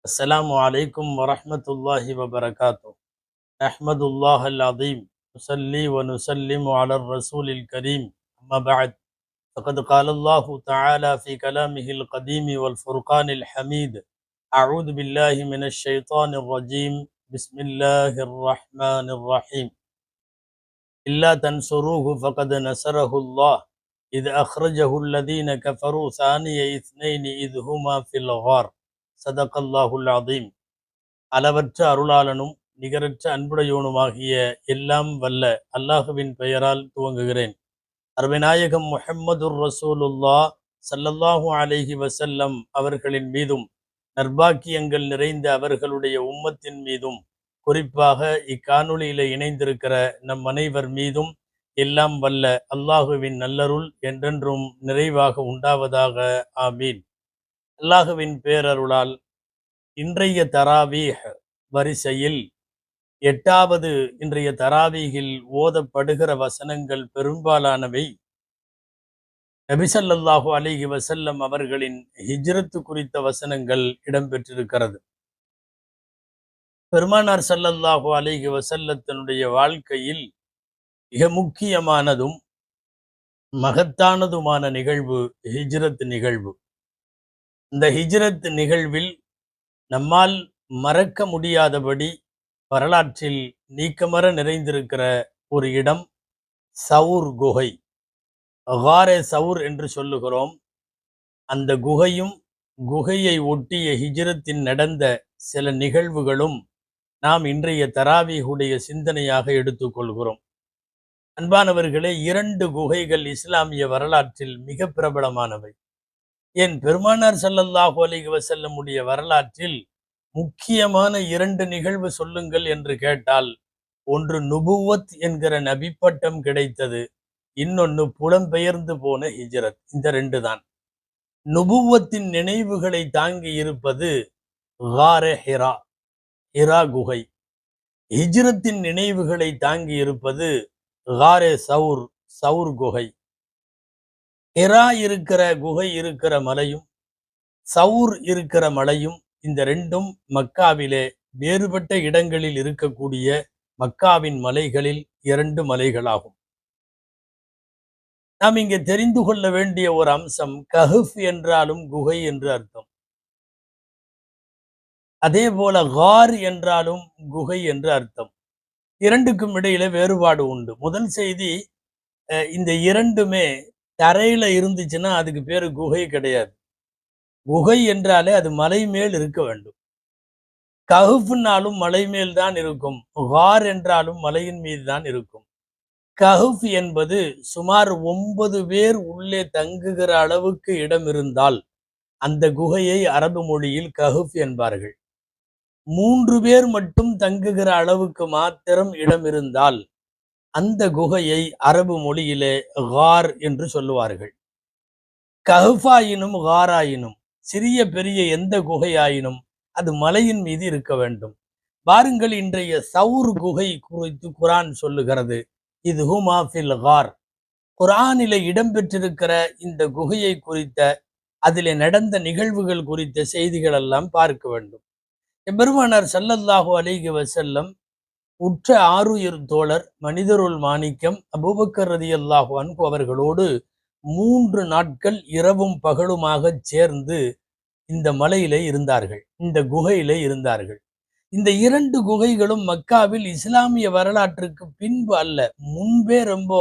السلام عليكم ورحمة الله وبركاته. أحمد الله العظيم نصلي ونسلم على الرسول الكريم. أما بعد، فقد قال الله تعالى في كلامه القديم والفرقان الحميد: أعوذ بالله من الشيطان الرجيم. بسم الله الرحمن الرحيم. إلا تنصروه فقد نصره الله إذ أخرجه الذين كفروا ثاني اثنين إذ هما في الغار. صدق الله العظيم. அளவற்ற அருளாளனும் நிகரற்ற அன்புடையோனுமாகிய எல்லாம் வல்ல அல்லாஹுவின் பெயரால் துவங்குகிறேன். அருமைநாயகம் முஹம்மதுர் ரசூலுல்லாஹ் ஸல்லல்லாஹு அலைஹி வஸல்லம் அவர்களின் மீதும் நற்பாக்கியங்கள் நிறைந்த அவர்களுடைய உம்மத்தின் மீதும் குறிப்பாக இக்காணொளியில இணைந்திருக்கிற நம் அனைவர் மீதும் எல்லாம் வல்ல அல்லாஹுவின் நல்லருள் என்றென்றும் நிறைவாக உண்டாவதாக. ஆமீன். அல்லாஹுவின் பேரருளால் இன்றைய தராவீஹ் வரிசையில் 8வது இன்றைய தராவீகில் ஓதப்படுகிற வசனங்கள் பெரும்பாலானவை நபி ஸல்லல்லாஹு அலைஹி வஸல்லம் அவர்களின் ஹிஜ்ரத்து குறித்த வசனங்கள் இடம்பெற்றிருக்கிறது. பெருமானார் ஸல்லல்லாஹு அலைஹி வஸல்லத்தினுடைய வாழ்க்கையில் மிக முக்கியமானதும் மகத்தானதுமான நிகழ்வு ஹிஜ்ரத் நிகழ்வு. இந்த ஹிஜ்ரத் நிகழ்வில் நம்மால் மறக்க முடியாதபடி வரலாற்றில் நீக்கமற நிறைந்திருக்கிற ஒரு இடம் சவுர் குகை. காரே சவுர் என்று சொல்லுகிறோம். அந்த குகையும் குகையை ஒட்டிய ஹிஜ்ரத்தின் நடந்த சில நிகழ்வுகளும் நாம் இன்றைய தராவீஹுடைய சிந்தனையாக எடுத்துக்கொள்கிறோம். அன்பானவர்களே, 2 குகைகள் இஸ்லாமிய வரலாற்றில் மிக பிரபலமானவை. ஏன் பெருமானார் ஸல்லல்லாஹு அலைஹி வஸல்லமுடைய வரலாற்றில் முக்கியமான 2 நிகழ்வு சொல்லுங்கள் என்று கேட்டால், ஒன்று நுபுவத் என்கிற நபிப்பட்டம் கிடைத்தது, இன்னொன்னு புலம்பெயர்ந்து போன ஹிஜ்ரத். இந்த 2 தான். நுபுவத்தின் நினைவுகளை தாங்கி இருப்பது காரே ஹிரா, ஹிரா குகை. ஹிஜ்ரத்தின் நினைவுகளை தாங்கி இருப்பது காரே சவுர், சவுர் குகை. ஹிரா இருக்கிற குகை இருக்கிற மலையும் சவுர் இருக்கிற மலையும் இந்த 2ம் மக்காவிலே வேறுபட்ட இடங்களில் இருக்கக்கூடிய மக்காவின் மலைகளில் 2 மலைகளாகும். நாம் இங்கே தெரிந்து கொள்ள வேண்டிய ஒரு அம்சம், கஹஃப் என்றாலும் குகை என்று அர்த்தம். அதே போல கார் என்றாலும் குகை என்று அர்த்தம். 2க்கும் இடையில வேறுபாடு உண்டு. முதல் செய்தி, இந்த 2மே தரையில இருந்துச்சுன்னா அதுக்கு பேரு குகை கிடையாது. குகை என்றாலே அது மலை மேல் இருக்க வேண்டும். கஹஃப்னாலும் மலை மேல் தான் இருக்கும். கார் என்றாலும் மலையின் மீது தான் இருக்கும். கஹஃப் என்பது சுமார் 9 பேர் உள்ளே தங்குகிற அளவுக்கு இடம் இருந்தால் அந்த குகையை அரபு மொழியில் கஹஃப் என்பார்கள். 3 பேர் மட்டும் தங்குகிற அளவுக்கு மாத்திரம் இடம் இருந்தால் அந்த குகையை அரபு மொழியிலே கார் என்று சொல்லுவார்கள். கஹஃபாயினும் காராயினும் சிறிய பெரிய எந்த குகையாயினும் அது மலையின் மீது இருக்க வேண்டும். பாருங்கள், இன்றைய சவுர் குகை குறித்து குர்ஆன் சொல்லுகிறது, இது ஹுமா ஃபில் கார். குர்ஆனிலே இடம்பெற்றிருக்கிற இந்த குகையை குறித்த அதிலே நடந்த நிகழ்வுகள் குறித்த செய்திகள் எல்லாம் பார்க்க வேண்டும். பெருமானார் ஸல்லல்லாஹு அலைஹி வஸல்லம் உற்ற ஆருயிர் தோழர் மனிதருள் மாணிக்கம் அபூபக்கர் ரலியல்லாஹு அன்ஹு அவர்களோடு 3 நாட்கள் இரவும் பகலுமாக சேர்ந்து இந்த மலையிலே இருந்தார்கள், இந்த குகையிலே இருந்தார்கள். இந்த 2 குகைகளும் மக்காவில் இஸ்லாமிய வரலாற்றுக்கு பின்பு அல்ல, முன்பே ரொம்ப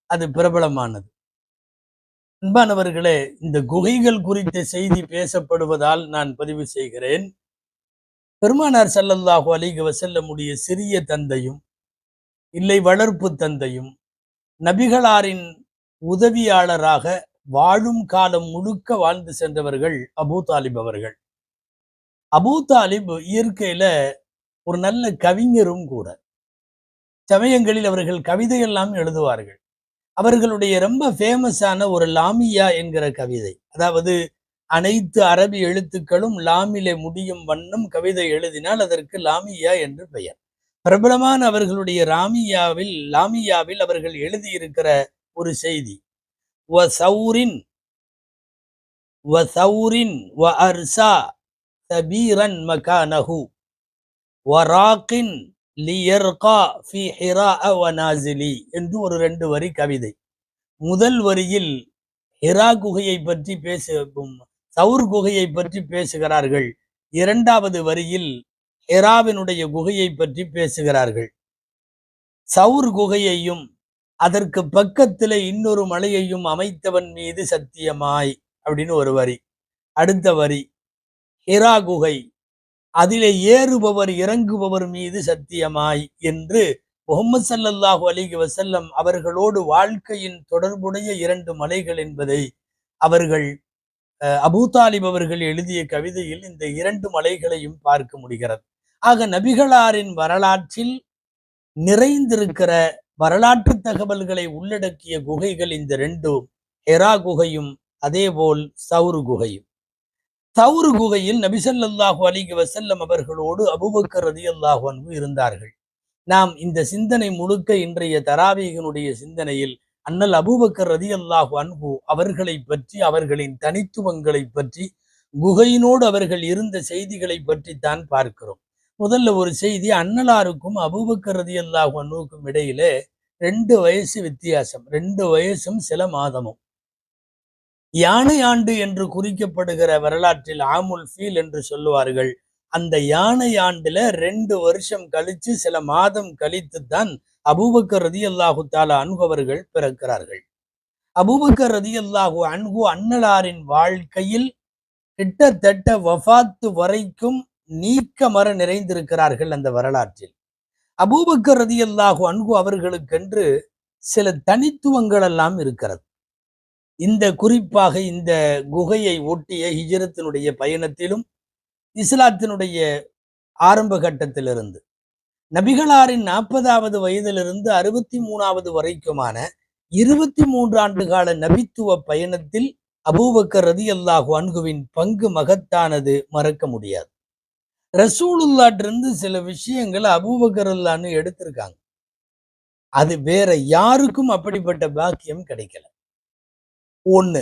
அது பிரபலமானது. அன்பானவர்களே, இந்த குகைகள் குறித்த செய்தி பேசப்படுவதால் நான் பதிவு செய்கிறேன். பெருமானார் ஸல்லல்லாஹு அலைஹி வஸல்லமுடைய சிறிய தந்தையும் இல்லை வளர்ப்பு தந்தையும் நபிகளாரின் உதவியாளராக வாழும் காலம் முழுக்க வாழ்ந்து சென்றவர்கள் அபூ தாலிப் அவர்கள். அபூ தாலிப் இயற்கையில ஒரு நல்ல கவிஞரும் கூட. சமயங்களில் அவர்கள் கவிதையெல்லாம் எழுதுவார்கள். அவர்களுடைய ரொம்ப ஃபேமஸான ஒரு லாமியா என்கிற கவிதை, அதாவது அனைத்து அரபி எழுத்துக்களும் லாமிலே முடியும் வண்ணம் கவிதை எழுதினால் அதற்கு லாமியா என்று பெயர். பிரபலமான அவர்களுடைய லாமியாவில் அவர்கள் எழுதியிருக்கிற ஒரு செய்தி, வ சௌரின் வ அர்சா சபீரன் மகானஹு வராக்கின் லியர்கா ஃபி ஹிராஅ வநாசிலி என்று ஒரு 2 வரி கவிதை. முதல் வரியில் ஹிரா குகையை பற்றி சவுர் குகையை பற்றி பேசுகிறார்கள். 2வது வரியில் ஹிராவினுடைய குகையை பற்றி பேசுகிறார்கள். சவுர் குகையையும் அதற்கு பக்கத்துல இன்னொரு மலையையும் அமைத்தவன் மீது சத்தியமாய் அப்படின்னு ஒரு வரி. அடுத்த வரி ஹிரா குகை, அதிலே ஏறுபவர் இறங்குபவர் மீது சத்தியமாய் என்று முஹம்மது ஸல்லல்லாஹு அலைஹி வஸல்லம் அவர்களோடு வாழ்க்கையின் தொடர்புடைய 2 மலைகள் என்பதை அவர்கள் அபூ தாலிப் அவர்கள் எழுதிய கவிதையில் இந்த 2 மலைகளையும் பார்க்க முடிகிறது. ஆக நபிகளாரின் வரலாற்றில் நிறைந்திருக்கிற வரலாற்று தகவல்களை உள்ளடக்கிய குகைகள் இந்த 2, ஹிரா குகையும் அதேபோல் சவுர் குகையும். சவுர் குகையில் நபி ஸல்லல்லாஹு அலைஹி வஸல்லம் அவர்களோடு அபூபக்கர் ரலியல்லாஹு அன்ஹு இருந்தார்கள். நாம் இந்த சிந்தனை முழுக்க இன்றைய தராவீஹினுடைய சிந்தனையில் அண்ணல் அபூபக்கர் ரலியல்லாஹு அன்ஹு அவர்களை பற்றி, அவர்களின் தனித்துவங்களை பற்றி, குகையினோடு அவர்கள் இருந்த செய்திகளை பற்றி தான் பார்க்கிறோம். முதல்ல ஒரு செய்தி, அண்ணலாருக்கும் அபூபக்கர் ரலியல்லாஹு அன்ஹுக்கும் இடையிலே 2 வயசு வித்தியாசம், 2 வயசும் சில மாதமும். யானை ஆண்டு என்று குறிக்கப்படுகிற வரலாற்றில் ஆமுல் ஃபீல் என்று சொல்லுவார்கள். அந்த யானை ஆண்டுல 2 வருஷம் கழிச்சு சில மாதம் கழித்து தான் அபூபக்கர் ரலியல்லாஹு தஆலா அன்ஹு அவர்கள் பிறக்கிறார்கள். அபூபக்கர் ரலியல்லாஹு அன்ஹு அண்ணலாரின் வாழ்க்கையில் கிட்டத்தட்ட வஃபாத்து வரைக்கும் நீக்கமற நிறைந்திருக்கிறார்கள். அந்த வரலாற்றில் அபூபக்கர் ரலியல்லாஹு அன்ஹு அவர்களுக்கென்று சில தனித்துவங்கள் எல்லாம் இருக்கிறது. இந்த குறிப்பாக இந்த குகையை ஒட்டிய ஹிஜ்ரத்தினுடைய பயணத்திலும் இஸ்லாத்தினுடைய ஆரம்ப கட்டத்திலிருந்து நபிகளாரின் 40வது வயதிலிருந்து 63வது வரைக்குமான 23 ஆண்டு கால நபித்துவ பயணத்தில் அபூபக்கர் ரலியல்லாஹு அன்ஹுவின் பங்கு மகத்தானது, மறக்க முடியாது. ரசூலுல்லாஹ்விலிருந்து சில விஷயங்களை அபூபக்கர் ரலியல்லாஹு அன்ஹு எடுத்திருக்காங்க. அது வேற யாருக்கும் அப்படிப்பட்ட பாக்கியம் கிடைக்கல. ஒண்ணு,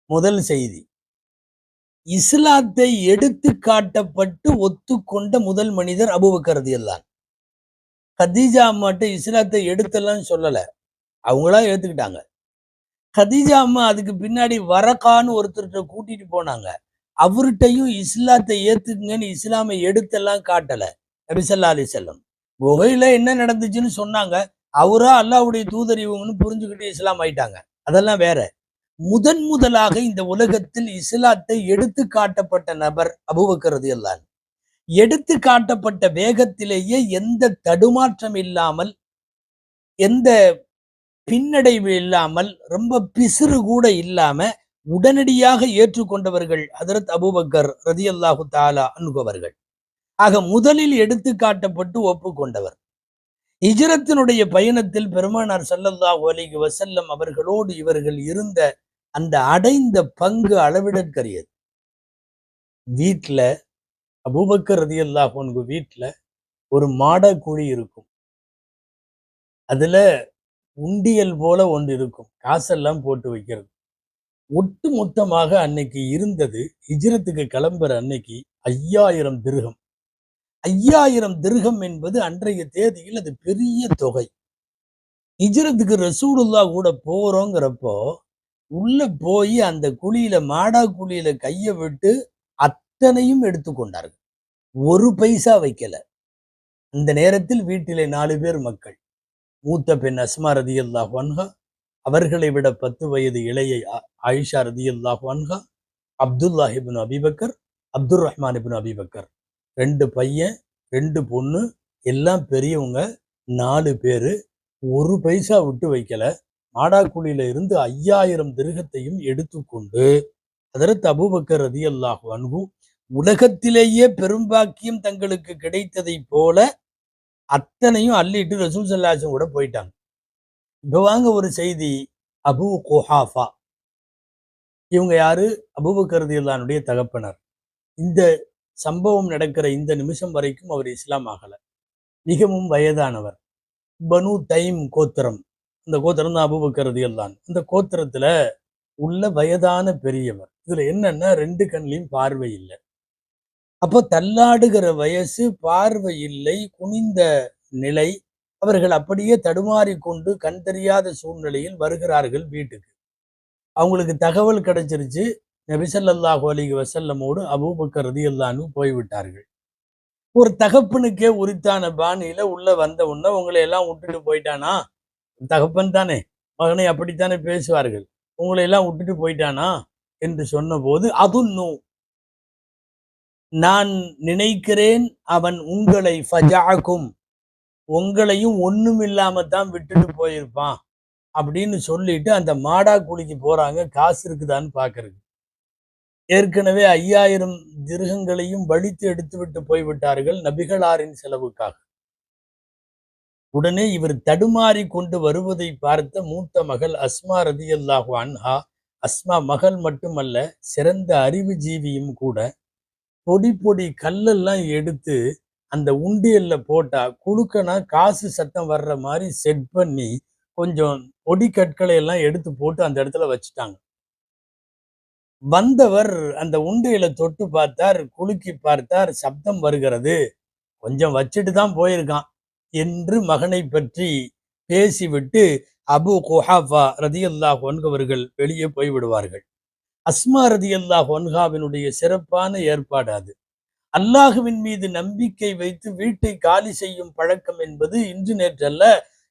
முதல் செய்தி, இஸ்லாத்தை எடுத்து காட்டப்பட்டு ஒத்துக்கொண்ட முதல் மனிதர் அபூபக்கர் ரலியல்லாஹு. கதீஜா அம்மாட்ட இஸ்லாத்தை எடுத்தெல்லாம் சொல்லல, அவங்களா ஏத்துக்கிட்டாங்க. கதீஜா அம்மா அதுக்கு பின்னாடி வரக்கான்னு ஒருத்தர்கிட்ட கூட்டிட்டு போனாங்க. அவர்கிட்டையும் இஸ்லாத்தை ஏத்துக்குங்கன்னு இஸ்லாமை எடுத்தெல்லாம் காட்டல நபி ஸல்லல்லாஹு அலைஹி வஸல்லம். குகையில என்ன நடந்துச்சுன்னு சொன்னாங்க, அவரா அல்லாஹ்வுடைய தூதர் இவங்கன்னு புரிஞ்சுக்கிட்டு இஸ்லாம் ஆயிட்டாங்க, அதெல்லாம் வேற. முதலாக இந்த உலகத்தில் இஸ்லாத்தை எடுத்து காட்டப்பட்ட நபர் அபூபக்கர் ரலியல்லாஹு. எடுத்து காட்டப்பட்ட வேகத்திலேயே எந்த தடுமாற்றம் இல்லாமல், எந்த பின்னடைவு இல்லாமல், ரொம்ப பிசிறு கூட இல்லாம உடனடியாக ஏற்றுக்கொண்டவர்கள் ஹஜ்ரத் அபூபக்கர் ரலியல்லாஹு தஆலா அன்ஹு அவர்கள். ஆக முதலில் எடுத்து காட்டப்பட்டு ஒப்புக்கொண்டவர். ஹிஜ்ரத்தினுடைய பயணத்தில் பெருமானார் ஸல்லல்லாஹு அலைஹி வஸல்லம் அவர்களோடு இவர்கள் இருந்த அந்த அடைந்த பங்கு அளவிடற்கரியது. வீட்டுல அபூபக்கர் ரலியல்லாஹு அன்ஹு வீட்டுல ஒரு மாடா குழி இருக்கும். அதுல உண்டியல் போல ஒன்று இருக்கும், காசெல்லாம் போட்டு வைக்கிறது. ஒட்டு மொத்தமாக அன்னைக்கு இருந்தது, ஹிஜ்ரத்துக்கு கிளம்புற அன்னைக்கு 5000 திர்ஹம். 5000 திர்ஹம் என்பது அன்றைய தேதியில் அது பெரிய தொகை. ஹிஜ்ரத்துக்கு ரசூலுல்லாஹ் கூட போறோங்கிறப்போ உள்ள போய் அந்த குழியில, மாடா குழியில கையை விட்டு அத்தனையும் எடுத்துக்கொண்டார்கள். ஒரு பைசா வைக்கல. அந்த நேரத்தில் வீட்டிலே 4 பேர் மக்கள். மூத்த பெண் அஸ்மா ரலியல்லாஹு அன்ஹா, அவர்களை விட 10 வயது இளைய ஆயிஷா ரலியல்லாஹு அன்ஹா, அப்துல்லாஹ் இப்னு அபீபக்கர், அப்துர் ரஹ்மான் இப்னு அபீபக்கர். 2 பையன் 2 பொண்ணு, எல்லாம் பெரியவங்க. 4 பேரு ஒரு பைசா விட்டு வைக்கல. மாடாக்குழியில இருந்து 5000 திர்ஹத்தையும் எடுத்துக்கொண்டு ஹஜ்ரத் அபூபக்கர் ரலியல்லாஹு அன்ஹு உலகத்திலேயே பெரும்பாக்கியம் தங்களுக்கு கிடைத்ததை போல அத்தனையும் அள்ளிட்டு ரசூல் ஸல்லல்லாஹு அலைஹி வஸல்லம் கூட போயிட்டாங்க. இப்ப வாங்க ஒரு செய்தி, அபூ குஹாஃபா. இவங்க யாரு? அபூபக்கர் ரலியல்லாஹு அன்ஹுடைய தகப்பனார். இந்த சம்பவம் நடக்கிற இந்த நிமிஷம் வரைக்கும் அவர் இஸ்லாம் ஆகல. மிகவும் வயதானவர். பனு தைம் கோத்திரம், இந்த கோத்திரம் தான் அபூபக்கர் ரலியல்லாஹு அன்ஹு. இந்த கோத்திரத்துல உள்ள வயதான பெரியவர். இதுல என்னன்னா 2 கண்ணிலையும் பார்வை இல்லை. அப்போ தள்ளாடுகிற வயசு, பார்வை இல்லை, குனிந்த நிலை. அவர்கள் அப்படியே தடுமாறிக்கொண்டு கண் தெரியாத சூழ்நிலையில் வருகிறார்கள் வீட்டுக்கு. அவங்களுக்கு தகவல் கிடைச்சிருச்சு. நபி ஸல்லல்லாஹு அலைஹி வஸல்லமோடு அபூபக்கர் ரலியல்லாஹு அன்ஹு போய்விட்டார்கள். ஒரு தகப்பனுக்கே உரித்தான பாணியில உள்ள வந்த உடனே உங்களை எல்லாம் விட்டுட்டு போயிட்டானா? தகப்பன் தானே, மகனை அப்படித்தானே பேசுவார்கள். உங்களை எல்லாம் விட்டுட்டு போயிட்டானா என்று சொன்னபோது, அதுன்னு நான் நினைக்கிறேன் அவன் உங்களை ஃபஜஅக்கும் உங்களையும் ஒண்ணுமில்லாம தான் விட்டுட்டு போயிருப்பான் அப்படின்னு சொல்லிட்டு அந்த மாடா குழிக்கு போறாங்க, காசு இருக்குதான்னு பார்க்கறதுக்கு. ஏற்கனவே 5000 திர்ஹங்களையும் வழித்து எடுத்துவிட்டு போய்விட்டார்கள் நபிகளாரின் செலவுக்காக. உடனே இவர் தடுமாறி கொண்டு வருவதை பார்த்த மூத்த மகள் அஸ்மா ரதியல்லாஹு அன்ஹா, அஸ்மா மகள் மட்டுமல்ல, சிறந்த அறிவுஜீவியும் கூட, பொடி பொடி கல்லெல்லாம் எடுத்து அந்த உண்டியல்ல போட்டா குலுக்கனா காசு சத்தம் வர்ற மாதிரி செட் பண்ணி கொஞ்சம் பொடி கற்களை எல்லாம் எடுத்து போட்டு அந்த இடத்துல வச்சுட்டாங்க. வந்தவர் அந்த உண்டியலை தொட்டு பார்த்தார், குலுக்கி பார்த்தார், சப்தம் வருகிறது. கொஞ்சம் வச்சுட்டு தான் போயிருக்கான் என்று மகனை பற்றி பேசிவிட்டு அபு குஹாஃபா ரதியல்லாஹு அன்ஹு அவர்கள் வெளியே போய்விடுவார்கள். அஸ்மா ரதியல்லாஹு அன்ஹாவினுடைய சிறப்பான ஏற்பாடு அது. அல்லாஹுவின் மீது நம்பிக்கை வைத்து வீட்டை காலி செய்யும் பழக்கம் என்பது இன்று நேற்றல்ல.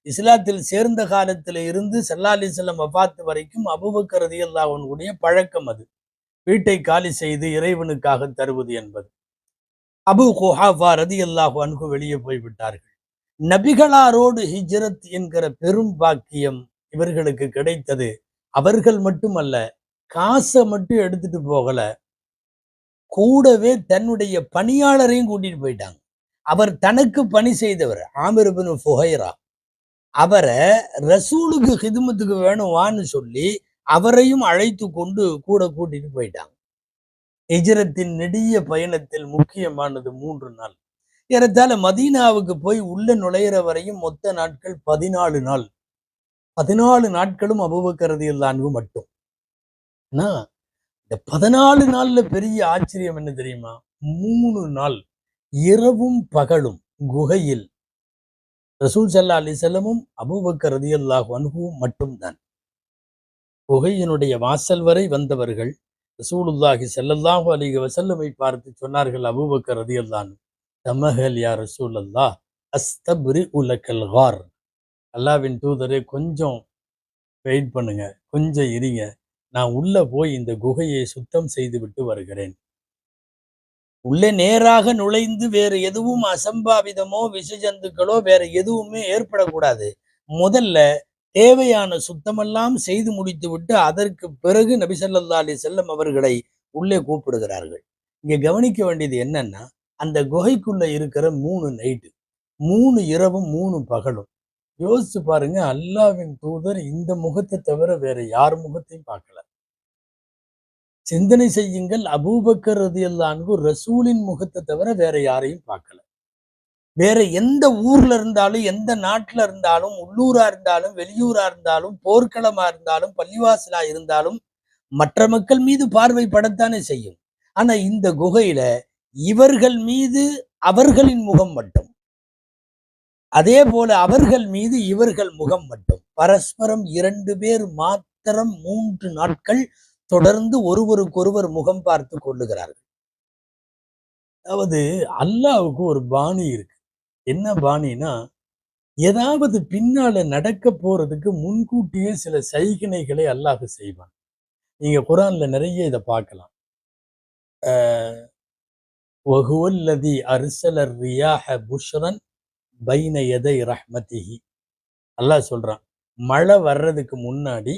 இஸ்லாத்தில் சேர்ந்த காலத்தில் இருந்து ஸல்லல்லாஹு அலைஹி வஸல்லம் வஃபாத் வரைக்கும் அபூபக்கர் ரலியல்லாஹு அன்ஹுடைய பழக்கம் அது. வீட்டை காலி செய்து இறைவனுக்காக தருவது என்பது. அபு குஹாஃபா ரலியல்லாஹு அன்ஹு வெளியே போய்விட்டார்கள். நபிகளாரோடு ஹிஜ்ரத் என்கிற பெரும் பாக்கியம் இவர்களுக்கு கிடைத்தது. அவர்கள் மட்டுமல்ல, காசை மட்டும் எடுத்துட்டு போகல, கூடவே தன்னுடைய பணியாளரையும் கூட்டிட்டு போயிட்டாங்க. அவர் தனக்கு பணி செய்தவர் ஆமிர் இப்னு ஃபுஹைரா. அவரை ரசூலுக்கு ஹிதுமத்துக்கு வேணும் வான்னு சொல்லி அவரையும் அழைத்து கொண்டு கூட கூட்டிட்டு போயிட்டாங்க. ஹிஜ்ரத்தின் நெடிய பயணத்தில் முக்கியமானது 3 நாள். ஏறத்தாழ மதீனாவுக்கு போய் உள்ள நுழையிற வரையும் மொத்த நாட்கள் 14 நாள். 14 நாட்களும் அபூபக்கர் ரலியல்லாஹு அன்ஹு மட்டும். ஆனா இந்த 14 நாள்ல பெரிய ஆச்சரியம் என்ன தெரியுமா? 3 நாள் இரவும் பகலும் குகையில் ரசூல் ஸல்லல்லாஹு அலைஹி வஸல்லமும் அபூபக்கர் ரலியல்லாஹு அன்ஹுவும் மட்டும்தான். குகையினுடைய வாசல் வரை வந்தவர்கள் ரசூலுல்லாஹி ஸல்லல்லாஹு அலைஹி வஸல்லமை பார்த்து சொன்னார்கள், அபூபக்கர் ரலியல்லாஹு அன்ஹு, தமஹல் யா ரசூலல்லாஹ் அஸ்தப்ரிஉ லக்கல் கார். அல்லாஹ்வின் தூதரே, கொஞ்சம் வெயிட் பண்ணுங்க, கொஞ்சம் இருங்க, நான் உள்ள போய் இந்த குகையை சுத்தம் செய்து விட்டு வருகிறேன். உள்ளே நேராக நுழைந்து வேறு எதுவும் அசம்பாவிதமோ விஷஜந்துக்களோ வேற எதுவுமே ஏற்படக்கூடாது. முதல்ல தேவையான சுத்தமெல்லாம் செய்து முடித்துவிட்டு அதற்கு பிறகு நபி ஸல்லல்லாஹு அலைஹி வஸல்லம் அவர்களை உள்ளே கூப்பிடுகிறார்கள். இங்க கவனிக்க வேண்டியது என்னன்னா, அந்த குகைக்குள்ள இருக்கிற 3 நைட்டு, 3 இரவும் 3 பகலும். யோசிச்சு பாருங்க, அல்லாஹ்வின் தூதர் இந்த முகத்தை தவிர வேற யார் முகத்தையும் பார்க்கல. சிந்தனை செய்யுங்கள், அபூபக்கர் ரலியல்லாஹு அன்ஹு ரசூலின் முகத்தை தவிர வேற யாரையும் பார்க்கல. வேற எந்த ஊர்ல இருந்தாலும், எந்த நாட்டுல இருந்தாலும், உள்ளூரா இருந்தாலும், வெளியூரா இருந்தாலும், போர்க்களமா இருந்தாலும், பள்ளிவாசலா இருந்தாலும், மற்ற மக்கள் மீது பார்வை படத்தானே செய்யும். ஆனா இந்த குகையில இவர்கள் மீது அவர்களின் முகம் மட்டும், அதே போல அவர்கள் மீது இவர்கள் முகம் மட்டும், பரஸ்பரம் 2 பேர் மாத்திரம் 3 நாட்கள் தொடர்ந்து ஒருவருக்கொருவர் முகம் பார்த்து கொள்ளுகிறார்கள். அதாவது அல்லாஹ்வுக்கு ஒரு பாணி இருக்கு. என்ன பாணினா, ஏதாவது பின்னால நடக்க போறதுக்கு முன்கூட்டியே சில சைகனைகளை அல்லாஹ் செய்வான். நீங்க குர்ஆன்ல நிறைய இத பார்க்கலாம். வஹுவல்லதி அர்ஸல ரியாஹ புஷ்ரன் பைன யதை ரஹ்மதிஹி. அல்லாஹ் சொல்றான், மழை வர்றதுக்கு முன்னாடி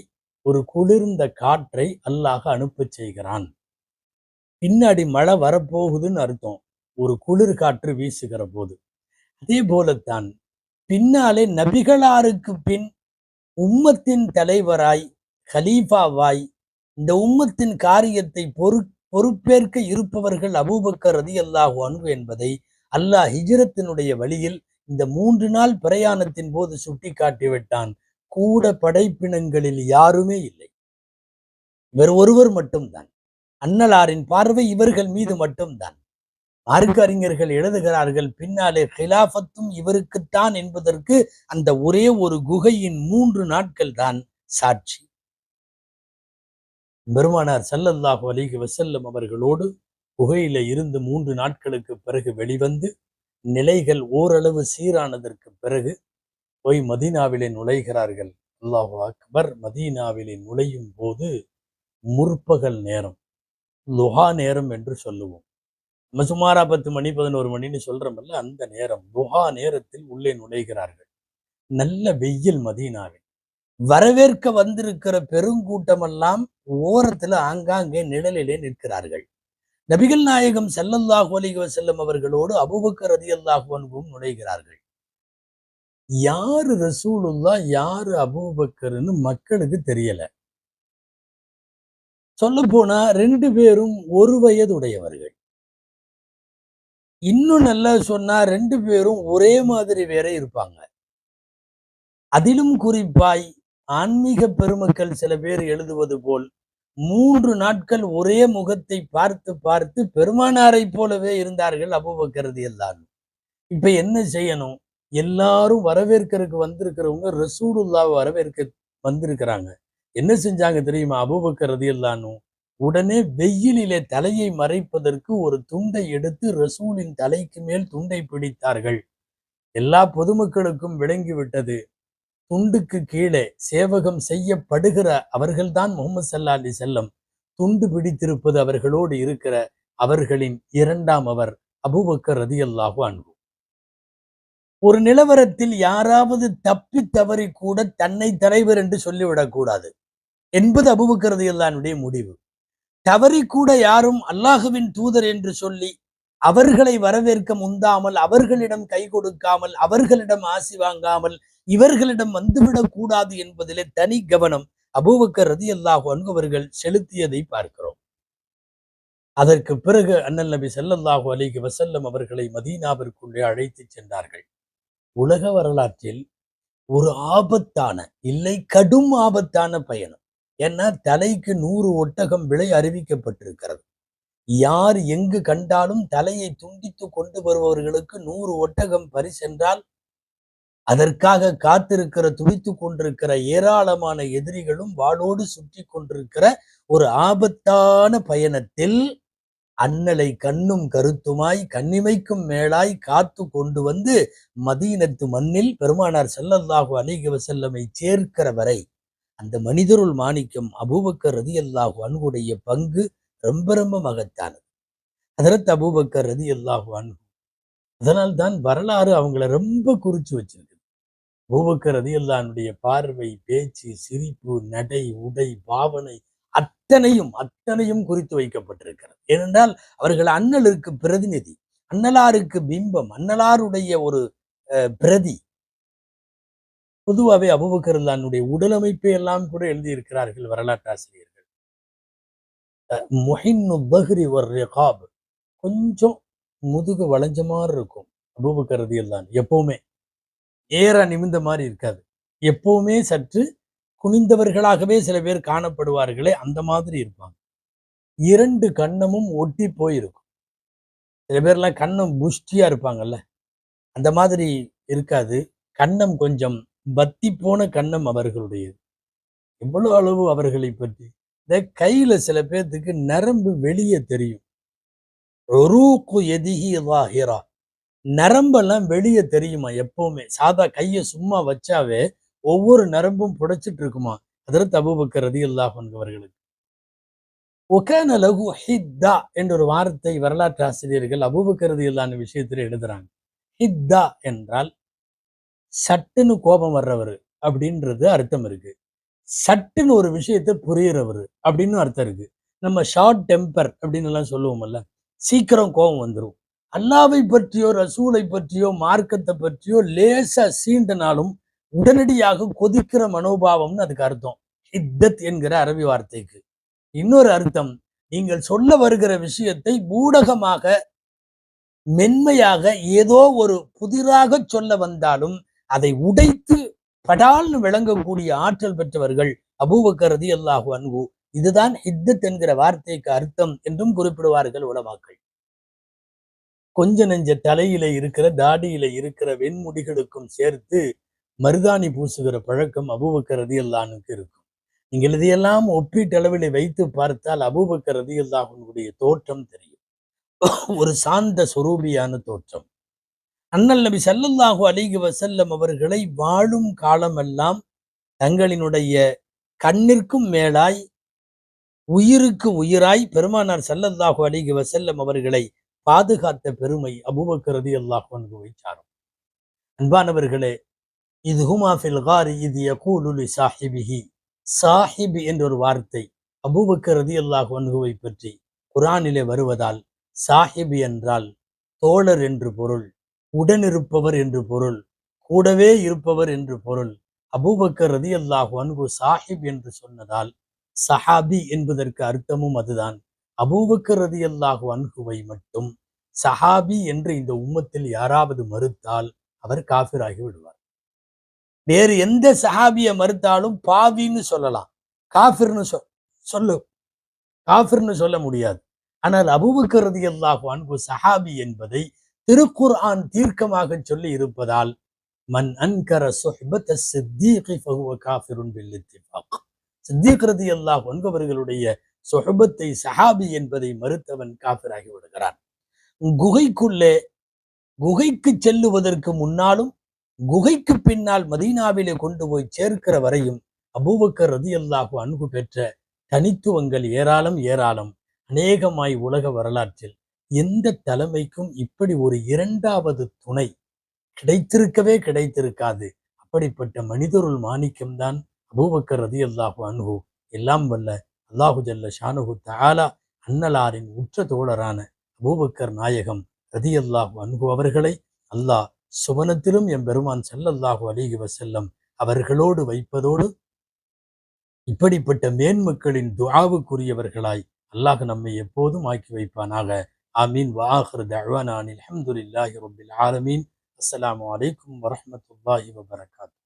ஒரு குளிர்ந்த காற்றை அல்லாஹ் அனுப்பச் செய்கிறான். பின்னாடி மழை வரப்போகுதுன்னு அர்த்தம், ஒரு குளிர் காற்று வீசுகிற போது. அதே போலத்தான் பின்னாலே நபிகளாருக்கு பின் உம்மத்தின் தலைவராய், கலீஃபாவாய், இந்த உம்மத்தின் காரியத்தை பொறுப்பேற்க இருப்பவர்கள் அபூபக்கர் ரலியல்லாஹு அன்ஹு என்பதை அல்லாஹ் ஹிஜ்ரத்தினுடைய வழியில் இந்த 3 நாள் பிரயாணத்தின் போது சுட்டி காட்டிவிட்டான். கூட படைப்பினங்களில் யாருமே இல்லை, இவர் ஒருவர் மட்டும்தான். அன்னலாரின் பார்வை இவர்கள் மீது மட்டும்தான். மார்க்க அறிஞர்கள் எழுதுகிறார்கள், பின்னாலே ஹிலாஃபத்தும் இவருக்குத்தான் என்பதற்கு அந்த ஒரே ஒரு குகையின் 3 நாட்கள் தான் சாட்சி. பெருமானார் ஸல்லல்லாஹு அலைஹி வஸல்லம் அவர்களோடு குகையில இருந்து 3 நாட்களுக்கு பிறகு வெளிவந்து நிலைகள் ஓரளவு சீரானதற்கு பிறகு போய் மதீனாவிலே நுழைகிறார்கள். அல்லாஹு அக்பர். மதீனாவிலே நுழையும் போது முற்பகல் நேரம், லுஹா நேரம் என்று சொல்லுவோம். நம்ம சுமாரா 10 மணி 11 மணின்னு சொல்றோம்ல, அந்த நேரம் லுஹா நேரத்தில் உள்ளே நுழைகிறார்கள். நல்ல வெயில் மதீனாவில். வரவேற்க வந்திருக்கிற பெருங்கூட்டமெல்லாம் ஓரத்துல ஆங்காங்கே நிழலிலே நிற்கிறார்கள். நபிகள் நாயகம் ஸல்லல்லாஹு அலைஹி வஸல்லம் அவர்களோடு அபூபக்கர் ரலியல்லாஹு அன்ஹுவும் நுழைகிறார்கள். யாரு ரசூலுல்லாஹ், யாரு அபூபக்கர்னு மக்களுக்கு தெரியல. சொல்ல போனா 2 பேரும் ஒரு வயதுடையவர்கள். இன்னும் நல்லா சொன்னா 2 பேரும் ஒரே மாதிரி வேற இருப்பாங்க. அதிலும் குறிப்பாய் ஆன்மீக பெருமக்கள் சில பேர் எழுதுவது போல் 3 நாட்கள் ஒரே முகத்தை பார்த்து பார்த்து பெருமானாரை போலவே இருந்தார்கள் அபூபக்கர் ரலியல்லாஹு அன்ஹு. இப்ப என்ன செய்யணும்? எல்லாரும் வரவேற்கிறதுக்கு வந்திருக்கிறவங்க ரசூலுல்லாஹ் வரவேற்க வந்திருக்கிறாங்க. என்ன செஞ்சாங்க தெரியுமா? அபூபக்கர் ரலியல்லாஹு அன்ஹு உடனே வெயிலிலே தலையை மறைப்பதற்கு ஒரு துண்டை எடுத்து ரசூலின் தலைக்கு மேல் துண்டை பிடித்தார்கள். எல்லா பொதுமக்களுக்கும் விளங்கிவிட்டது, துண்டுக்கு கீழே சேவகம் செய்யப்படுகிற அவர்கள்தான் முஹம்மது ஸல்லல்லாஹு அலைஹி வஸல்லம். துண்டு பிடித்திருப்பது அவர்களோடு இருக்கிற அவர்களின் 2ஆம் அவர் அபூபக்கர் ரலியல்லாஹு அன்ஹு. ஒரு நிலவரத்தில் யாராவது தப்பி தவறி கூட தன்னை தலைவர் என்று சொல்லிவிடக் கூடாது என்பது அபூபக்கர் ரலியல்லாஹு அன்ஹுடைய முடிவு. தவறி கூட யாரும் அல்லாஹ்வின் தூதர் என்று சொல்லி அவர்களை வரவேற்க முந்தாமல், அவர்களிடம் கை கொடுக்காமல், அவர்களிடம் ஆசி வாங்காமல், இவர்களிடம் வந்துவிடக் கூடாது என்பதிலே தனி கவனம் அபூபக்கர் ரலியல்லாஹு அன்ஹு அவர்கள் செலுத்தியதை பார்க்கிறோம். அதற்கு பிறகு அண்ணல் நபி ஸல்லல்லாஹு அலைஹி வஸல்லம் அவர்களை மதீனாவிற்குள்ளே அழைத்துச் சென்றார்கள். உலக வரலாற்றில் ஒரு ஆபத்தான, இல்லை கடும் ஆபத்தான பயணம். ஏன்னா தலைக்கு 100 ஒட்டகம் விலை அறிவிக்கப்பட்டிருக்கிறது. யார் எங்கு கண்டாலும் தலையை துண்டித்து கொண்டு வருபவர்களுக்கு 100 ஒட்டகம் பரிசென்றால், அதற்காக காத்திருக்கிற துடித்துக் கொண்டிருக்கிற ஏராளமான எதிரிகளும் வாளோடு சுற்றி கொண்டிருக்கிற ஒரு ஆபத்தான பயணத்தில் அண்ணலை கண்ணும் கருத்துமாய் கண்ணிமைக்கும் மேலாய் காத்து கொண்டு வந்து மதீனத்து மண்ணில் பெருமானார் ஸல்லல்லாஹு அலைஹி வஸல்லமை சேர்க்கிற வரை அந்த மனிதருள் மாணிக்கம் அபூபக்கர் ரலியல்லாஹு அன்ஹுடைய பங்கு ரொம்ப ரொம்ப மகத்தானது. ஹஜ்ரத் அபூபக்கர் ரலியல்லாஹு அன்ஹு. அதனால் தான் வரலாறு அவங்கள ரொம்ப குறிச்சு வச்சிருக்கு. அபூபக்கர் ரலியல்லாஹு அன்ஹுடைய பார்வை, பேச்சு, சிரிப்பு, நடை, உடை, பாவனை அத்தனையும் குறித்து வைக்கப்பட்டிருக்கிறது. ஏனென்றால் அவர்கள் அண்ணலுக்கு பிரதிநிதி, அண்ணலாருக்கு பிம்பம், அண்ணலாருடைய ஒரு பிரதி. பொதுவாகவே அபூபக்கர் ரலியல்லாஹு உடலமைப்பை எல்லாம் கூட எழுதியிருக்கிறார்கள் வரலாற்றாசிரியர்கள். முஹின்னு பஹ்ரி வர் ரிகாப், கொஞ்சம் முதுகு வளைஞ்ச மாதிரி இருக்கும் அபூபக்கர் ரலியல்லாஹு அன்ஹு. எப்பவுமே ஏற நிமிந்த மாதிரி இருக்காது. எப்பவுமே சற்று குனிந்தவர்களாகவே சில பேர் காணப்படுவார்களே, அந்த மாதிரி இருப்பாங்க. 2 கண்ணமும் ஒட்டி போயிருக்கும். சில பேர்லாம் கண்ணம் புஷ்டியா இருப்பாங்கல்ல, அந்த மாதிரி இருக்காது. கண்ணம் கொஞ்சம் பத்தி போன கண்ணம் அவர்களுடையது. எவ்வளவு அளவு அவர்களை பற்றி இந்த கையில சில பேர்த்துக்கு நரம்பு வெளியே தெரியும். உரூக்கு யதிஹி ஸாஹிரா, நரம்பெல்லாம் வெளியே தெரியுமா எப்பவுமே. சாதா கையை சும்மா வச்சாவே ஒவ்வொரு நரம்பும் புடைச்சிட்டு இருக்குமா ஹஜ்ரத் அபூபக்கர் ரலியல்லாஹு அன்ஹு அவர்களுக்கு. ஒகான லஹு ஹித்தா என்ற ஒரு வார்த்தை வரலாற்று ஆசிரியர்கள் அபூபக்கர் ரலியல்லாஹு அன்ஹு விஷயத்தில் எழுதுறாங்க. ஹித்தா என்றால் சட்டுன்னு கோபம் வர்றவர் அப்படின்றது அர்த்தம் இருக்கு. சட்டுன்னு ஒரு விஷயத்தை புரியுறவர் அப்படின்னு அர்த்தம் இருக்கு. நம்ம ஷார்ட் டெம்பர் அப்படின்னு எல்லாம் சொல்லுவோம்ல, சீக்கிரம் கோபம் வந்துடும். அல்லாவை பற்றியோ ரசூலை பற்றியோ மார்க்கத்தை பற்றியோ லேசா சீண்டனாலும் உடனடியாக கொதிக்கிற மனோபாவம்னு அதுக்கு அர்த்தம். ஹித்தத் என்கிற அரபி வார்த்தைக்கு இன்னொரு அர்த்தம், நீங்கள் சொல்ல வருகிற விஷயத்தை ஊடகமாக மென்மையாக ஏதோ ஒரு புதிராக சொல்ல வந்தாலும் அதை உடைத்து படால்னு விளங்கக்கூடிய ஆற்றல் பெற்றவர்கள் அபூபக்கர் ரலியல்லாஹு அன்ஹு. இதுதான் ஹித்தத் என்கிற வார்த்தைக்கு அர்த்தம் என்றும் குறிப்பிடுவார்கள் உலமாக்கள். கொஞ்ச நெஞ்ச தலையில இருக்கிற தாடியில இருக்கிற வெண்முடிகளுக்கும் சேர்த்து மருதாணி பூசுகிற பழக்கம் அபூபக்கர் ரலியல்லாஹு அன்ஹுக்கு இருக்கும். நீங்கள் இதையெல்லாம் ஒப்பீட்டளவில் வைத்து பார்த்தால் அபூபக்கர் ரலியல்லாஹு அன்ஹுடைய தோற்றம் தெரியும். ஒரு சாந்த சொரூபியான தோற்றம். அண்ணல் நபி ஸல்லல்லாஹு அலைஹி வஸல்லம் அவர்களை வாழும் காலமெல்லாம் தங்களினுடைய கண்ணிற்கும் மேலாய் உயிருக்கு உயிராய் பெருமானார் ஸல்லல்லாஹு அலைஹி வஸல்லம் அவர்களை பாதுகாத்த பெருமை அபூபக்கர் ரலியல்லாஹு அன்ஹுவை சாரும். அன்பானவர்களே, இது ஹுமா ஃபில் காரி இது யகூலு லி சாஹிபிஹி. சாஹிப் என்ற ஒரு வார்த்தை அபூபக்கர் ரலியல்லாஹு அன்ஹுவை பற்றி குர்ஆனிலே வருவதால் சாஹிப் என்றால் தோழர் என்று பொருள், உடனிருப்பவர் என்று பொருள், கூடவே இருப்பவர் என்று பொருள். அபூபக்கர் ரலியல்லாஹு அன்ஹு சாஹிப் என்று சொன்னதால் சஹாபி என்பதற்கு அர்த்தமும் அதுதான். அபூபக்கர் ரலியல்லாஹு அன்ஹுவை மட்டும் சஹாபி என்று இந்த உம்மத்தில் யாராவது மறுத்தால் அவர் காஃபிராகி விடுவார். வேறு எந்த சஹாபியை மறுத்தாலும் பாவின்னு சொல்லலாம், காஃபிர்னு காஃபிர்னு சொல்ல முடியாது. ஆனால் அபூபக்கர் ரலியல்லாஹு அன்ஹு சஹாபி என்பதை திருக்குர்ஆன் தீர்க்கமாக சொல்லி இருப்பதால் மன் அன்கர சுஹ்பத ஸித்தீக் ஃபஹுவ காஃபிருன் பில் இத்திஃபாக். சித்தீக் ரலியல்லாஹு அன்ஹு அவர்களுடைய சுஹபத்தை சஹாபி என்பதை மறுத்தவன் காஃபிராகி விடுகிறான். குகைக்கு செல்லுவதற்கு முன்னாலும் குகைக்கு பின்னால் மதீனாவிலே கொண்டு போய் சேர்க்கிற வரையும் அபூபக்கர் ரலியல்லாஹு அன்ஹு பெற்ற தனித்துவங்கள் ஏராளம் ஏராளம். அநேகமாய் உலக வரலாற்றில் எந்த தலைமைக்கும் இப்படி ஒரு இரண்டாவது துணை கிடைத்திருக்காது. அப்படிப்பட்ட மனிதருள் மாணிக்கம்தான் அபூபக்கர் ரலியல்லாஹு அன்ஹு. எல்லாம் வல்ல அல்லாஹு ஜல்ல ஷானுஹு தஆலா அன்னலாரின் உற்ற தோழரான அபூபக்கர் நாயகம் ரலியல்லாஹு அன்ஹு அவர்களை அல்லாஹ் சுவனத்திலும் எம்பெருமான் ஸல்லல்லாஹு அலைஹி வஸல்லம் அவர்களோடு வைப்பதோடு இப்படிப்பட்ட மேன்மக்களின் துஆவுக்குரியவர்களாய் அல்லாஹ் நம்மை எப்போதும் ஆக்கி வைப்பானாக. ஆமீன். வ ஆகிரு தஅவானா அனில் ஹம்துலில்லாஹி ரப்பில் ஆலமீன். அஸ்ஸலாமு அலைக்கும் வரஹ்மத்துல்லாஹி வபரகாத்துஹு.